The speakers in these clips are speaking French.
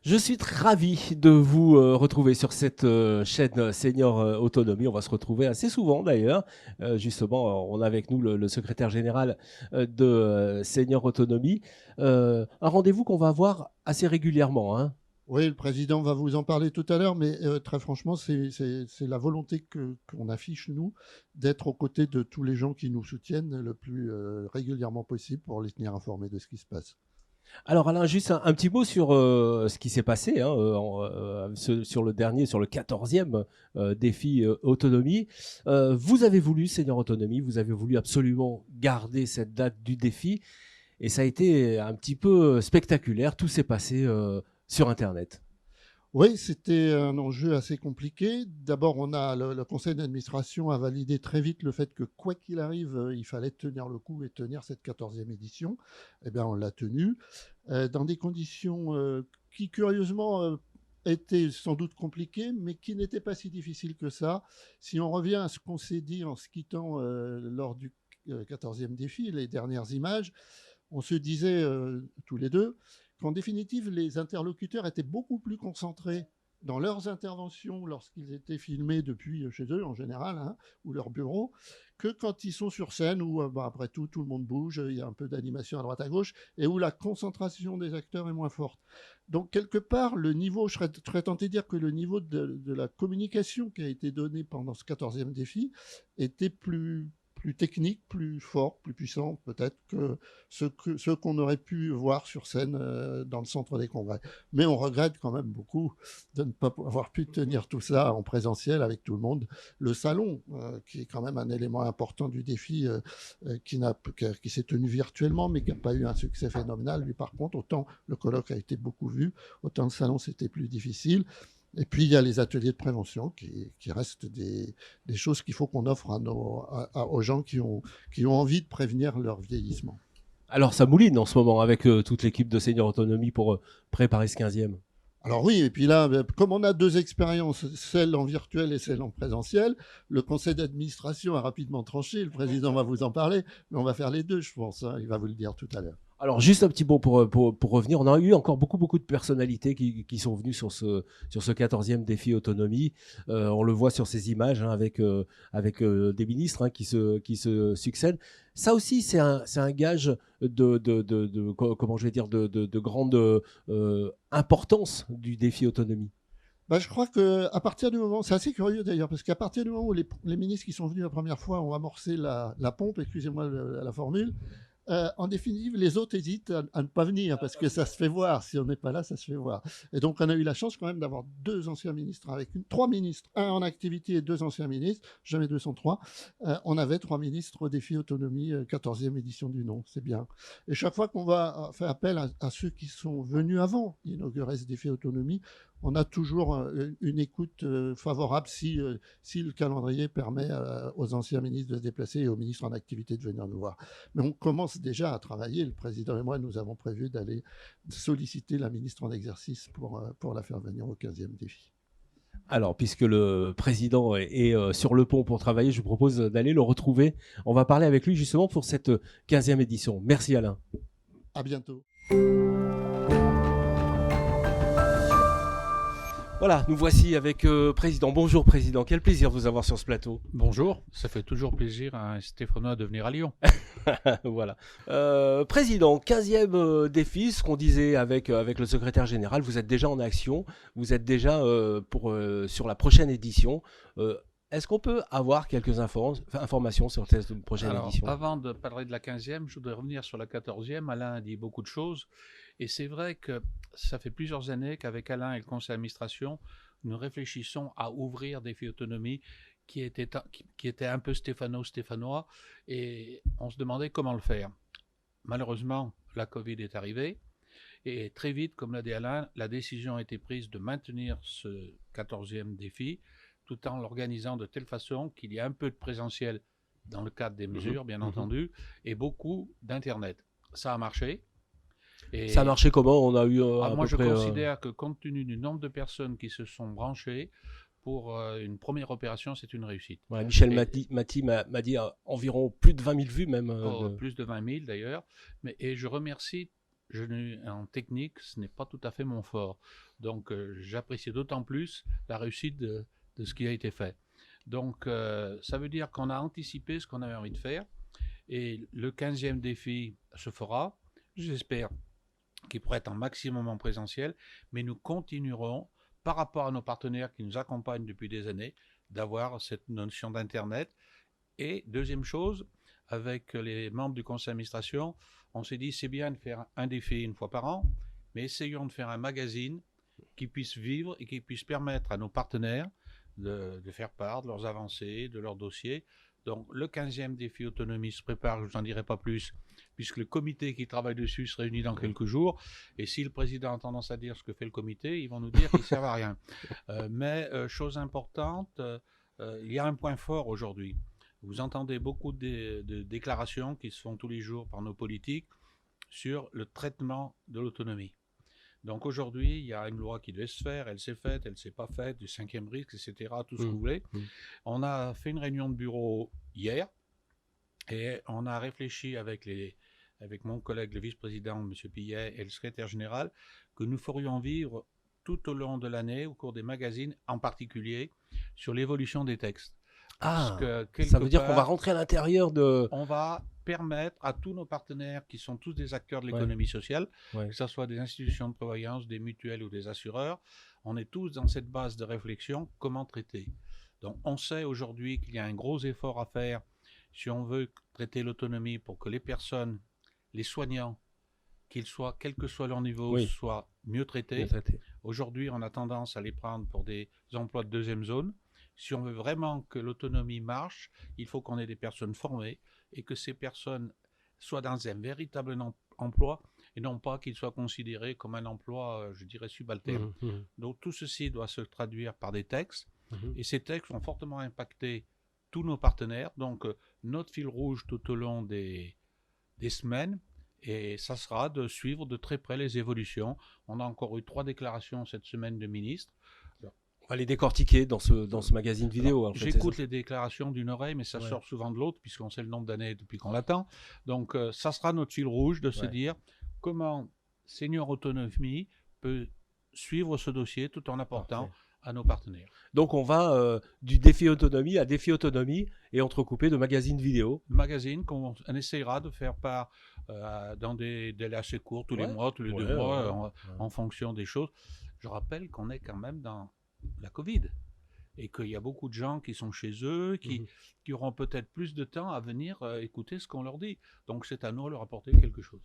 Je suis ravi de vous retrouver sur cette chaîne Senior Autonomie. On va se retrouver assez souvent d'ailleurs. Justement, on a avec nous le secrétaire général de Senior Autonomie. Un rendez-vous qu'on va avoir assez régulièrement, hein. Oui, le président va vous en parler tout à l'heure, mais très franchement, c'est la volonté qu'on affiche, nous, d'être aux côtés de tous les gens qui nous soutiennent le plus régulièrement possible pour les tenir informés de ce qui se passe. Alors Alain, juste un petit mot sur ce qui s'est passé, hein, sur le dernier, sur le 14e défi autonomie. Vous avez voulu, Senior Autonomie, vous avez voulu absolument garder cette date du défi et ça a été un petit peu spectaculaire. Tout s'est passé sur Internet. Oui, c'était un enjeu assez compliqué. D'abord, le conseil d'administration a validé très vite le fait que, quoi qu'il arrive, il fallait tenir le coup et tenir cette 14e édition. Eh bien, on l'a tenue dans des conditions qui, curieusement, étaient sans doute compliquées, mais qui n'étaient pas si difficiles que ça. Si on revient à ce qu'on s'est dit en se quittant lors du 14e défi, les dernières images, on se disait tous les deux qu'en définitive, les interlocuteurs étaient beaucoup plus concentrés dans leurs interventions lorsqu'ils étaient filmés depuis chez eux en général, hein, ou leur bureau, que quand ils sont sur scène où, après tout le monde bouge, il y a un peu d'animation à droite à gauche, et où la concentration des acteurs est moins forte. Donc quelque part, le niveau, je serais très tenté de dire que le niveau de la communication qui a été donnée pendant ce 14e défi était plus technique, plus fort, plus puissant peut-être que ce qu'on aurait pu voir sur scène dans le centre des congrès. Mais on regrette quand même beaucoup de ne pas avoir pu tenir tout ça en présentiel avec tout le monde. Le salon, qui est quand même un élément important du défi, qui s'est tenu virtuellement, mais qui n'a pas eu un succès phénoménal. Lui, par contre, autant le colloque a été beaucoup vu, autant le salon, c'était plus difficile. Et puis, il y a les ateliers de prévention qui restent des choses qu'il faut qu'on offre aux gens qui ont envie de prévenir leur vieillissement. Alors ça mouline en ce moment avec toute l'équipe de Senior Autonomie pour préparer ce 15e. Alors oui, et puis là, comme on a deux expériences, celle en virtuel et celle en présentiel, le conseil d'administration a rapidement tranché, le président va vous en parler, mais on va faire les deux, je pense, hein, il va vous le dire tout à l'heure. Alors, juste un petit mot pour revenir. On a eu encore beaucoup de personnalités qui sont venues sur ce 14e défi autonomie. On le voit sur ces images, hein, avec des ministres, hein, qui se succèdent. Ça aussi, c'est un gage comment je vais dire, de grande importance du défi autonomie. Je crois qu'à partir du moment, c'est assez curieux d'ailleurs, parce qu'à partir du moment où les ministres qui sont venus la première fois ont amorcé la pompe, excusez-moi la formule, en définitive, les autres hésitent à ne pas venir parce que ça se fait voir. Si on n'est pas là, ça se fait voir. Et donc, on a eu la chance quand même d'avoir deux anciens ministres trois ministres, un en activité et deux anciens ministres. Jamais 203. On avait trois ministres au défi autonomie, 14e édition du nom. C'est bien. Et chaque fois qu'on va faire appel à ceux qui sont venus avant inaugurer ce défi autonomie, on a toujours une écoute favorable si le calendrier permet aux anciens ministres de se déplacer et aux ministres en activité de venir nous voir. Mais on commence déjà à travailler. Le président et moi, nous avons prévu d'aller solliciter la ministre en exercice pour la faire venir au 15e défi. Alors, puisque le président est sur le pont pour travailler, je vous propose d'aller le retrouver. On va parler avec lui justement pour cette 15e édition. Merci Alain. À bientôt. Voilà, nous voici avec Président. Bonjour Président, quel plaisir de vous avoir sur ce plateau. Bonjour, ça fait toujours plaisir à un Stéphanois de venir à Lyon. Voilà. Président, 15e défi, ce qu'on disait avec le secrétaire général, vous êtes déjà en action, vous êtes déjà sur la prochaine édition. Est-ce qu'on peut avoir quelques informations sur cette prochaine édition ? Avant de parler de la 15e, je voudrais revenir sur la 14e. Alain a dit beaucoup de choses. Et c'est vrai que ça fait plusieurs années qu'avec Alain et le conseil d'administration, nous réfléchissons à ouvrir Défi Autonomie qui était un peu stéphanois. Et on se demandait comment le faire. Malheureusement, la Covid est arrivée. Et très vite, comme l'a dit Alain, la décision a été prise de maintenir ce 14e défi tout en l'organisant de telle façon qu'il y ait un peu de présentiel dans le cadre des mesures, bien entendu, et beaucoup d'Internet. Ça a marché. Et ça a marché comment ? On a eu moi, je considère que compte tenu du nombre de personnes qui se sont branchées, pour une première opération, c'est une réussite. Voilà, Michel Maty m'a dit environ plus de 20 000 vues même. Plus de 20 000 d'ailleurs. Et je remercie en technique, ce n'est pas tout à fait mon fort. Donc, j'apprécie d'autant plus la réussite de ce qui a été fait. Donc, ça veut dire qu'on a anticipé ce qu'on avait envie de faire. Et le 15e défi se fera. J'espère qu'il pourra être un maximum en présentiel. Mais nous continuerons, par rapport à nos partenaires qui nous accompagnent depuis des années, d'avoir cette notion d'Internet. Et deuxième chose, avec les membres du conseil d'administration, on s'est dit c'est bien de faire un défi une fois par an, mais essayons de faire un magazine qui puisse vivre et qui puisse permettre à nos partenaires de faire part de leurs avancées, de leurs dossiers. Donc le 15e défi autonomie se prépare, je ne vous en dirai pas plus, puisque le comité qui travaille dessus se réunit dans quelques jours. Et si le président a tendance à dire ce que fait le comité, ils vont nous dire qu'ils ne servent à rien. Mais chose importante, il y a un point fort aujourd'hui. Vous entendez beaucoup de déclarations qui se font tous les jours par nos politiques sur le traitement de l'autonomie. Donc aujourd'hui, il y a une loi qui devait se faire, elle s'est faite, elle ne s'est pas faite, du 5e risque, etc., tout ce que vous voulez. On a fait une réunion de bureau hier et on a réfléchi avec mon collègue, le vice-président, M. Pillet, et le secrétaire général, que nous ferions vivre tout au long de l'année, au cours des magazines, en particulier, sur l'évolution des textes. Ça veut dire qu'on va rentrer à l'intérieur de... On va permettre à tous nos partenaires, qui sont tous des acteurs de l'économie sociale, que ce soit des institutions de prévoyance, des mutuelles ou des assureurs, on est tous dans cette base de réflexion, comment traiter. Donc on sait aujourd'hui qu'il y a un gros effort à faire si on veut traiter l'autonomie pour que les personnes, les soignants, qu'ils soient, quel que soit leur niveau, soient mieux traités. Aujourd'hui, on a tendance à les prendre pour des emplois de deuxième zone. Si on veut vraiment que l'autonomie marche, il faut qu'on ait des personnes formées et que ces personnes soient dans un véritable emploi et non pas qu'ils soient considérés comme un emploi, je dirais, subalterne. Donc tout ceci doit se traduire par des textes et ces textes ont fortement impacté tous nos partenaires. Donc notre fil rouge tout au long des semaines, et ça sera de suivre de très près les évolutions. On a encore eu 3 déclarations cette semaine de ministres. On va les décortiquer dans ce magazine vidéo. En fait, j'écoute les déclarations d'une oreille, mais ça sort souvent de l'autre, puisqu'on sait le nombre d'années depuis qu'on l'attend. Donc, ça sera notre fil rouge de se dire comment Senior Autonomie peut suivre ce dossier tout en apportant à nos partenaires. Donc, on va du défi autonomie à défi autonomie et entrecoupé de magazines vidéo. Magazine qu'on essaiera de faire part dans des délais assez courts, tous les mois, tous les 2 mois, en fonction des choses. Je rappelle qu'on est quand même dans la Covid et qu'il y a beaucoup de gens qui sont chez eux, qui auront peut-être plus de temps à venir écouter ce qu'on leur dit. Donc c'est à nous de leur apporter quelque chose.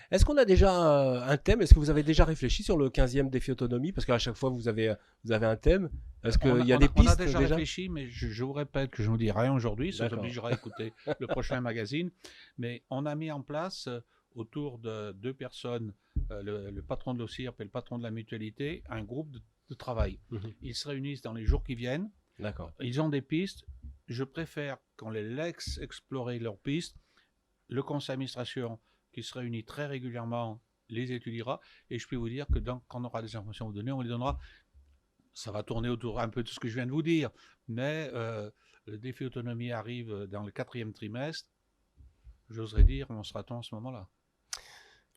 Est-ce qu'on a déjà un thème? Est-ce que vous avez déjà réfléchi sur le 15e défi autonomie? Parce qu'à chaque fois vous avez un thème. Est-ce qu'il y a des pistes? On a déjà réfléchi, mais je vous répète que je ne vous dis rien aujourd'hui, ça vous obligera à écouter le prochain magazine. Mais on a mis en place autour de 2 personnes, le patron de l'OCIRP et le patron de la mutualité, un groupe de travail. Ils se réunissent dans les jours qui viennent. Ils ont des pistes. Je préfère qu'on les laisse explorer leurs pistes. Le conseil d'administration, qui se réunit très régulièrement, les étudiera. Et je peux vous dire que quand on aura des informations à vous donner, on les donnera. Ça va tourner autour un peu de ce que je viens de vous dire. Mais le défi autonomie arrive dans le 4e trimestre. J'oserais dire, on sera-t-on à ce moment-là?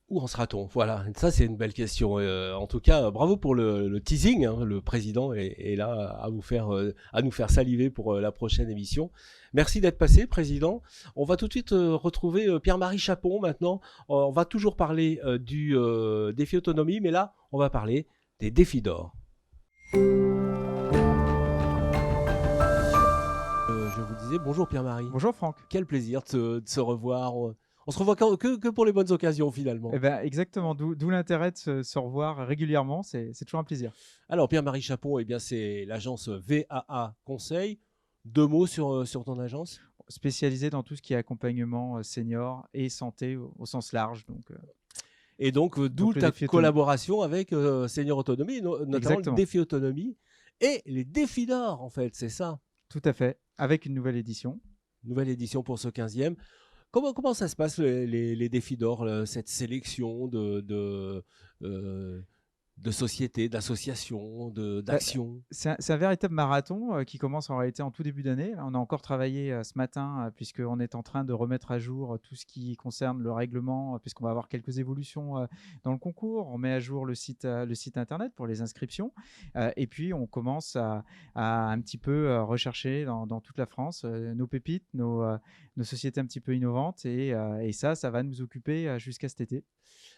Où en sera-t-on? Voilà, ça c'est une belle question. En tout cas, bravo pour le teasing. Le président est là à nous faire saliver pour la prochaine émission. Merci d'être passé, président. On va tout de suite retrouver Pierre-Marie Chapon maintenant. On va toujours parler du défi autonomie, mais là, on va parler des défis d'or. Je vous disais, bonjour Pierre-Marie. Bonjour Franck. Quel plaisir de se revoir. On se revoit que pour les bonnes occasions finalement. Eh ben, exactement, d'où l'intérêt de se revoir régulièrement, c'est toujours un plaisir. Alors Pierre-Marie Chapon, eh bien, c'est l'agence VAA Conseil. 2 mots sur ton agence? Spécialisée dans tout ce qui est accompagnement senior et santé au sens large. Et donc, d'où ta collaboration avec Senior Autonomie, notamment le défi autonomie et les défis d'or en fait, c'est ça? Tout à fait, avec une nouvelle édition. Nouvelle édition pour ce 15e. Comment ça se passe les défis d'or, cette sélection de sociétés, d'associations, Bah, d'actions. c'est un véritable marathon qui commence en réalité en tout début d'année. Là, on a encore travaillé ce matin puisqu'on est en train de remettre à jour tout ce qui concerne le règlement, puisqu'on va avoir quelques évolutions dans le concours. On met à jour le site internet pour les inscriptions. Et puis, on commence à un petit peu rechercher dans toute la France nos pépites, nos sociétés un petit peu innovantes. Et ça va nous occuper jusqu'à cet été.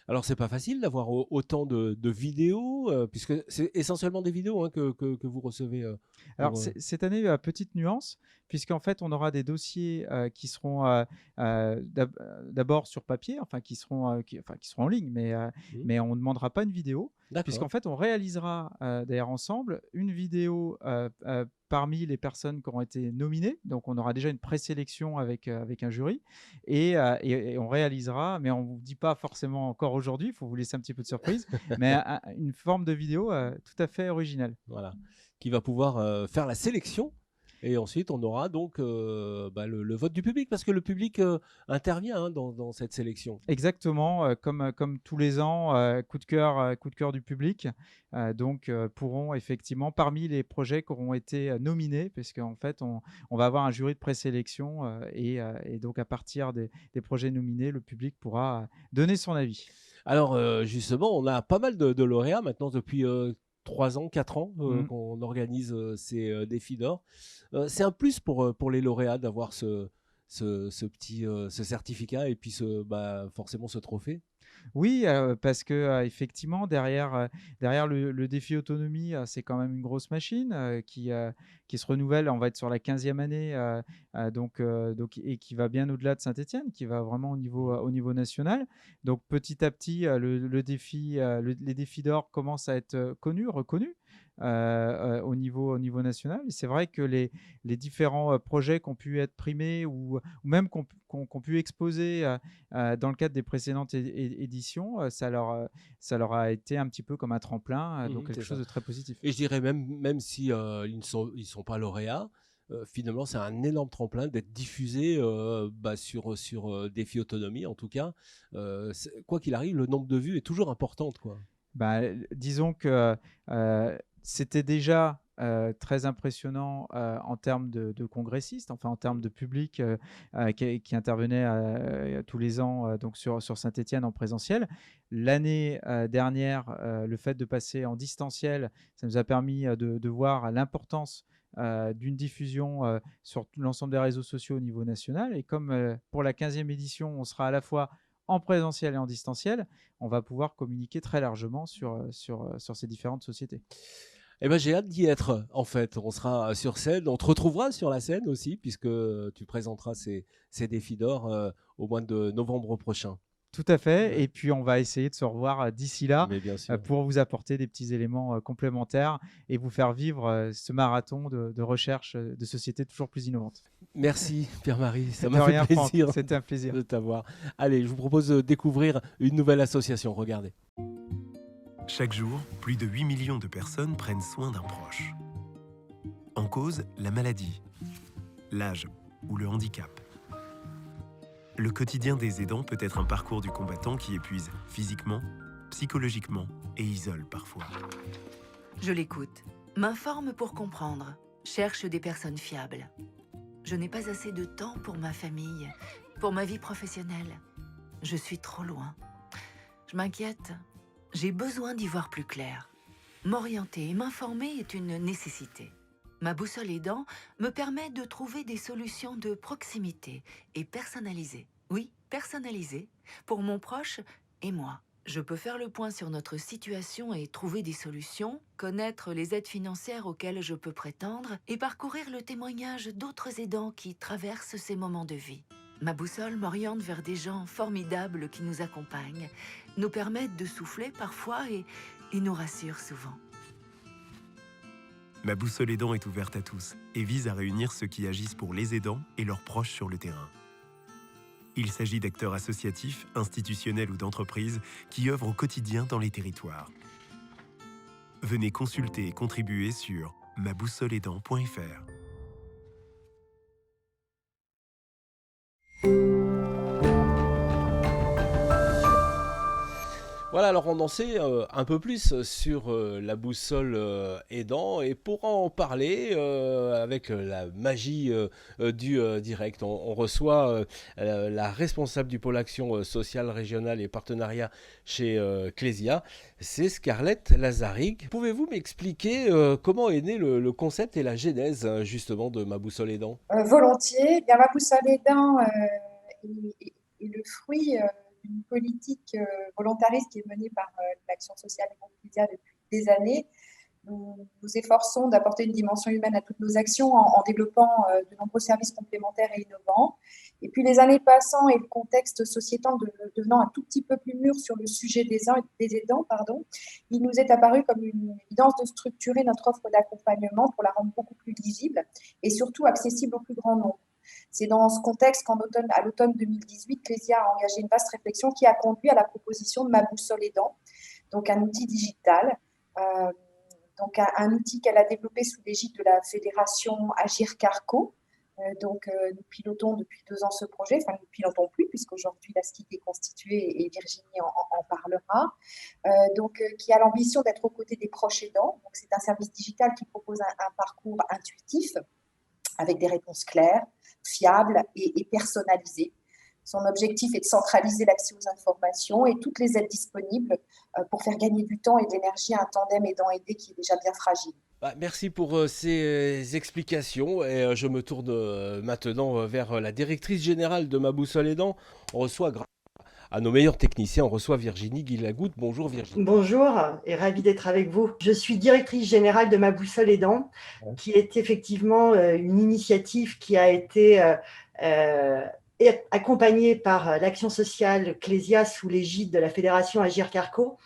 Alors, c'est pas facile d'avoir autant de vidéos, puisque c'est essentiellement des vidéos hein, que vous recevez. Alors, Pour, cette année, petite nuance, puisqu'en fait, on aura des dossiers qui seront d'abord sur papier, enfin, qui seront en ligne, mais on ne demandera pas une vidéo, puisqu'en D'accord. fait, on réalisera d'ailleurs ensemble une vidéo parmi les personnes qui auront été nominées. Donc, on aura déjà une présélection avec un jury et on réalisera, mais on ne vous dit pas forcément encore aujourd'hui, il faut vous laisser un petit peu de surprise, mais une forme de vidéo tout à fait originale. Voilà. Qui va pouvoir faire la sélection. Et ensuite, on aura donc le vote du public, parce que le public intervient hein, dans cette sélection. Exactement, comme tous les ans, coup de cœur du public. Donc, pourront effectivement, parmi les projets qui auront été nominés, parce qu'en fait, on va avoir un jury de présélection et donc à partir des projets nominés, le public pourra donner son avis. Alors, justement, on a pas mal de lauréats maintenant depuis 3 ans, 4 ans Mmh. qu'on organise ces défis d'or. C'est un plus pour les lauréats d'avoir ce petit ce certificat et puis forcément ce trophée. Oui, parce que, effectivement derrière le défi autonomie, c'est quand même une grosse machine, qui se renouvelle. On va être sur la 15e année, donc et qui va bien au-delà de Saint-Étienne, qui va vraiment au niveau national. Donc petit à petit, le défi, les défis d'or commencent à être, connus, reconnus, au niveau national. Et c'est vrai que les différents, projets qui ont pu être primés ou même qui ont pu exposer, dans le cadre des précédentes éditions, ça leur a été un petit peu comme un tremplin, donc quelque C'est chose ça. de très positif. Et je dirais même si ils sont pas lauréats, finalement, c'est un énorme tremplin d'être diffusé sur Défi Autonomie, en tout cas. Quoi qu'il arrive, le nombre de vues est toujours importante, quoi. Bah, disons que c'était déjà très impressionnant en termes de congressistes, enfin en termes de public qui intervenait tous les ans donc sur Saint-Étienne en présentiel. L'année dernière, le fait de passer en distanciel, ça nous a permis de voir l'importance d'une diffusion sur l'ensemble des réseaux sociaux au niveau national. Et comme pour la 15e édition, on sera à la fois en présentiel et en distanciel, on va pouvoir communiquer très largement sur ces différentes sociétés. Eh ben, j'ai hâte d'y être, en fait. On sera sur scène, on te retrouvera sur la scène aussi, puisque tu présenteras ces défis d'or au mois de novembre prochain. Tout à fait. Ouais. Et puis, on va essayer de se revoir d'ici là Mais bien sûr. pour vous apporter des petits éléments complémentaires et vous faire vivre ce marathon de recherche de sociétés toujours plus innovantes. Merci Pierre-Marie, ça De m'a rien, fait Franck. plaisir C'était un plaisir. de t'avoir. Allez, je vous propose de découvrir une nouvelle association. Regardez. Chaque jour, plus de 8 millions de personnes prennent soin d'un proche. En cause, la maladie, l'âge ou le handicap. Le quotidien des aidants peut être un parcours du combattant qui épuise physiquement, psychologiquement et isole parfois. Je l'écoute, m'informe pour comprendre, cherche des personnes fiables. Je n'ai pas assez de temps pour ma famille, pour ma vie professionnelle. Je suis trop loin. Je m'inquiète. J'ai besoin d'y voir plus clair. M'orienter et m'informer est une nécessité. Ma boussole aidant me permet de trouver des solutions de proximité et personnalisées. Oui, personnalisées, pour mon proche et moi. Je peux faire le point sur notre situation et trouver des solutions, connaître les aides financières auxquelles je peux prétendre et parcourir le témoignage d'autres aidants qui traversent ces moments de vie. Ma boussole m'oriente vers des gens formidables qui nous accompagnent, nous permettent de souffler parfois et nous rassurent souvent. Ma boussole aidant est ouverte à tous et vise à réunir ceux qui agissent pour les aidants et leurs proches sur le terrain. Il s'agit d'acteurs associatifs, institutionnels ou d'entreprises qui œuvrent au quotidien dans les territoires. Venez consulter et contribuer sur maboussoleaidant.fr. Voilà, alors on en sait un peu plus sur la boussole aidant et pour en parler avec la magie du direct, on reçoit la responsable du pôle action sociale régionale et partenariat chez Clésia, c'est Scarlett Lazarig. Pouvez-vous m'expliquer comment est né le concept et la genèse justement de ma boussole aidant? Volontiers. Eh bien, ma boussole aidant est le fruit d'une politique volontariste qui est menée par l'Action sociale et Mondiale depuis des années. Nous nous efforçons d'apporter une dimension humaine à toutes nos actions en développant de nombreux services complémentaires et innovants. Et puis les années passant et le contexte sociétal devenant un tout petit peu plus mûr sur le sujet des aidants, il nous est apparu comme une évidence de structurer notre offre d'accompagnement pour la rendre beaucoup plus lisible et surtout accessible au plus grand nombre. C'est dans ce contexte à l'automne 2018, Clésia a engagé une vaste réflexion qui a conduit à la proposition de ma boussole aidant, donc un outil digital, donc un outil qu'elle a développé sous l'égide de la fédération Agir Carco. Nous pilotons depuis 2 ans ce projet, enfin nous ne pilotons plus puisqu'aujourd'hui la SKIT est constituée et Virginie en parlera, qui a l'ambition d'être aux côtés des proches aidants. Donc c'est un service digital qui propose un parcours intuitif avec des réponses claires, fiables et personnalisées. Son objectif est de centraliser l'accès aux informations et toutes les aides disponibles pour faire gagner du temps et de l'énergie à un tandem aidant-aidé qui est déjà bien fragile. Merci pour ces explications et je me tourne maintenant vers la directrice générale de ma boussole aidant. On reçoit, grâce à nos meilleurs techniciens, on reçoit Virginie Guilagoutte. Bonjour Virginie. Bonjour et ravie d'être avec vous. Je suis directrice générale de ma boussole aidant, qui est effectivement une initiative qui a été accompagnée par l'action sociale Clésia sous l'égide de la fédération Agir Carco,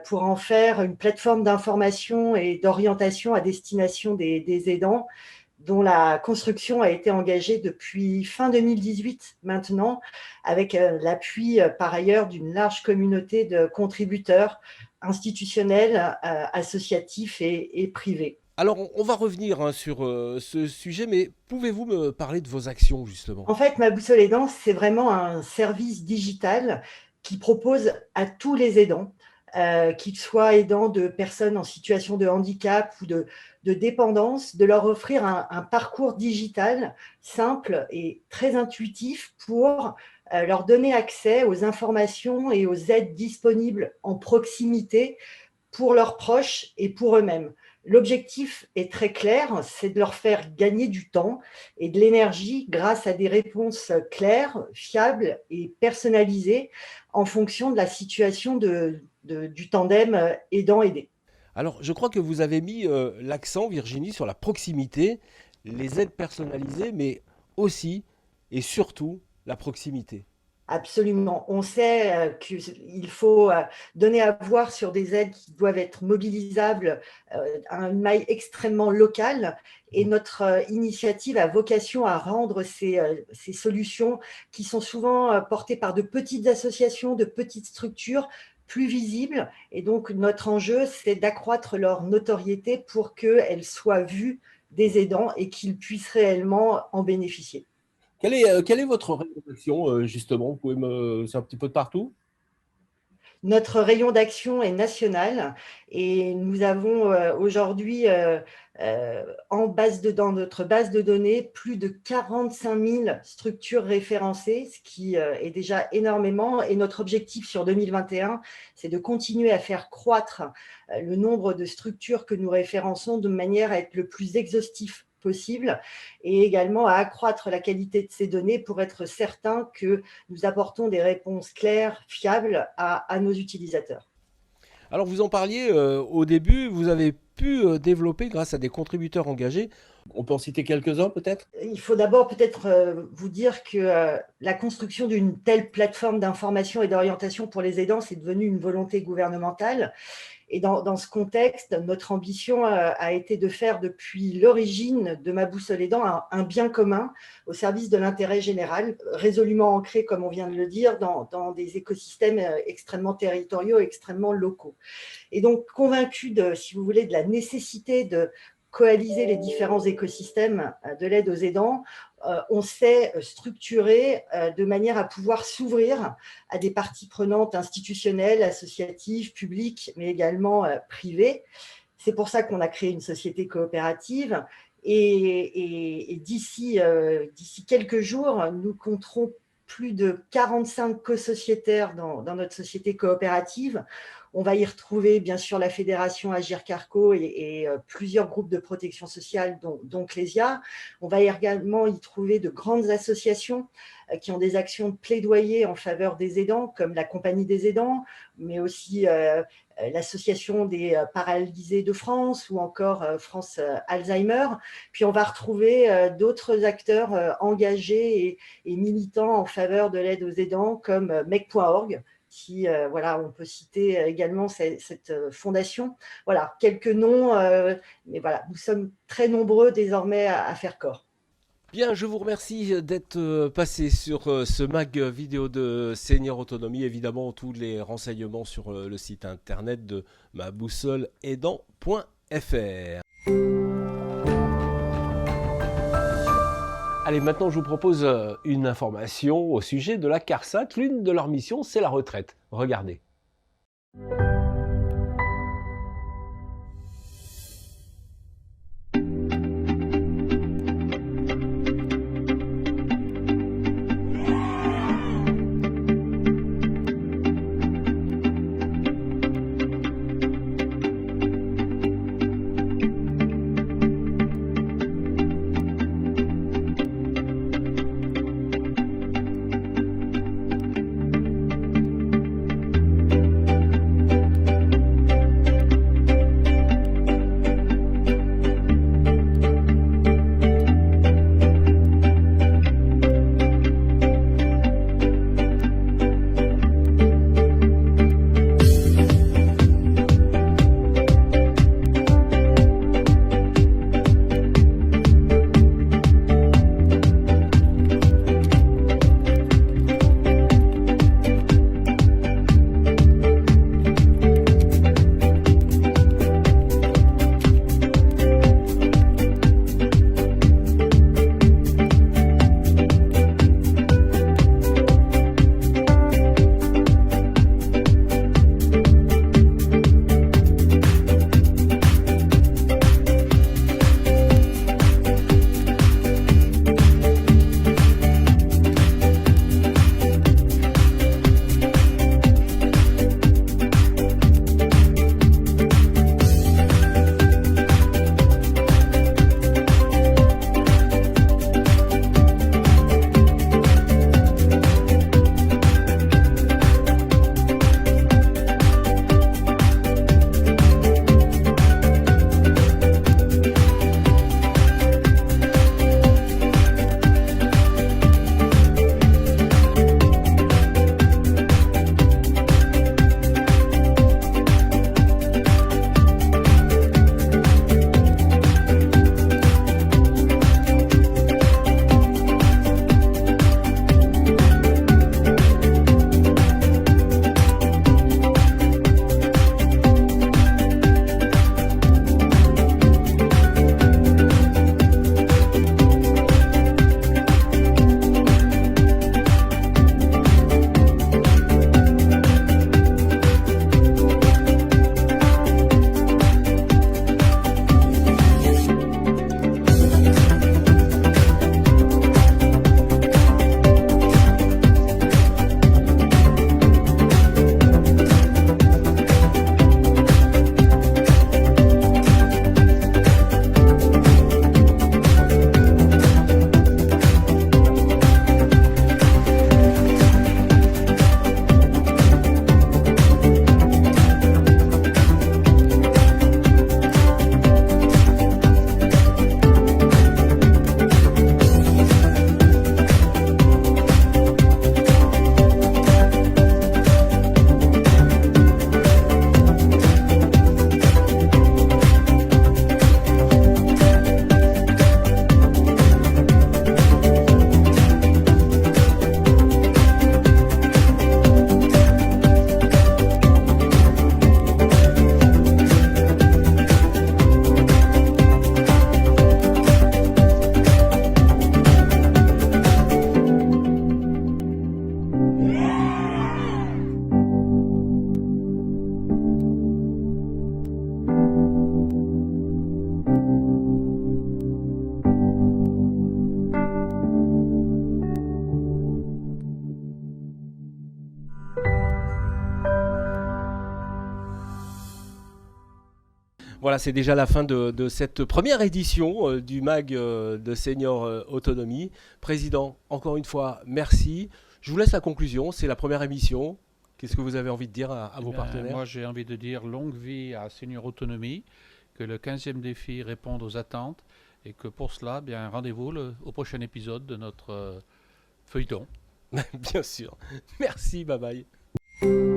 pour en faire une plateforme d'information et d'orientation à destination des aidants, dont la construction a été engagée depuis fin 2018 maintenant, avec l'appui par ailleurs d'une large communauté de contributeurs institutionnels, associatifs et privés. Alors, on va revenir sur ce sujet, mais pouvez-vous me parler de vos actions, justement? En fait, ma boussole aidant, c'est vraiment un service digital qui propose à tous les aidants, qu'ils soient aidants de personnes en situation de handicap ou de dépendance, de leur offrir un parcours digital simple et très intuitif pour leur donner accès aux informations et aux aides disponibles en proximité pour leurs proches et pour eux-mêmes. L'objectif est très clair, c'est de leur faire gagner du temps et de l'énergie grâce à des réponses claires, fiables et personnalisées en fonction de la situation du tandem aidant-aidé. Alors, je crois que vous avez mis l'accent, Virginie, sur la proximité, les aides personnalisées, mais aussi et surtout la proximité. Absolument. On sait qu'il faut donner à voir sur des aides qui doivent être mobilisables à une maille extrêmement locale. Et notre initiative a vocation à rendre ces solutions qui sont souvent portées par de petites associations, de petites structures, plus visibles. Et donc, notre enjeu, c'est d'accroître leur notoriété pour qu'elles soient vues des aidants et qu'ils puissent réellement en bénéficier. Quel est votre rayon d'action, justement? Vous pouvez c'est un petit peu de partout? Notre rayon d'action est national et nous avons aujourd'hui dans notre base de données plus de 45 000 structures référencées, ce qui est déjà énormément. Et notre objectif sur 2021, c'est de continuer à faire croître le nombre de structures que nous référençons de manière à être le plus exhaustif possible et également à accroître la qualité de ces données pour être certain que nous apportons des réponses claires, fiables à nos utilisateurs. Alors vous en parliez au début, vous avez pu développer grâce à des contributeurs engagés. On peut en citer quelques-uns peut-être? Il faut d'abord peut-être vous dire que la construction d'une telle plateforme d'information et d'orientation pour les aidants, c'est devenu une volonté gouvernementale. Et dans ce contexte, notre ambition a été de faire depuis l'origine de ma boussole aidant un bien commun au service de l'intérêt général, résolument ancré, comme on vient de le dire, dans des écosystèmes extrêmement territoriaux, extrêmement locaux. Et donc, convaincu si vous voulez, de la nécessité de coaliser les différents écosystèmes de l'aide aux aidants, on s'est structuré de manière à pouvoir s'ouvrir à des parties prenantes institutionnelles, associatives, publiques, mais également privées. C'est pour ça qu'on a créé une société coopérative. Et d'ici quelques jours, nous compterons plus de 45 co-sociétaires dans notre société coopérative. On va y retrouver bien sûr la fédération Agir Carco et plusieurs groupes de protection sociale, dont Clésia. On va également y trouver de grandes associations qui ont des actions de plaidoyer en faveur des aidants, comme la Compagnie des aidants, mais aussi l'Association des paralysés de France ou encore France Alzheimer. Puis on va retrouver d'autres acteurs engagés et militants en faveur de l'aide aux aidants, comme mec.org. Voilà, on peut citer également cette fondation. Voilà, quelques noms, mais voilà, nous sommes très nombreux désormais à faire corps. Bien, je vous remercie d'être passé sur ce mag vidéo de Senior Autonomie. Évidemment, tous les renseignements sur le site internet de maboussoleaidant.fr. Allez, maintenant je vous propose une information au sujet de la CARSAT. L'une de leurs missions, c'est la retraite. Regardez. Voilà, c'est déjà la fin de cette première édition du MAG de Senior Autonomie. Président, encore une fois, merci. Je vous laisse la conclusion, c'est la première émission. Qu'est-ce que vous avez envie de dire à vos partenaires? Moi, j'ai envie de dire longue vie à Senior Autonomie, que le 15e défi réponde aux attentes et que pour cela, rendez-vous au prochain épisode de notre feuilleton. Bien sûr. Merci, bye bye.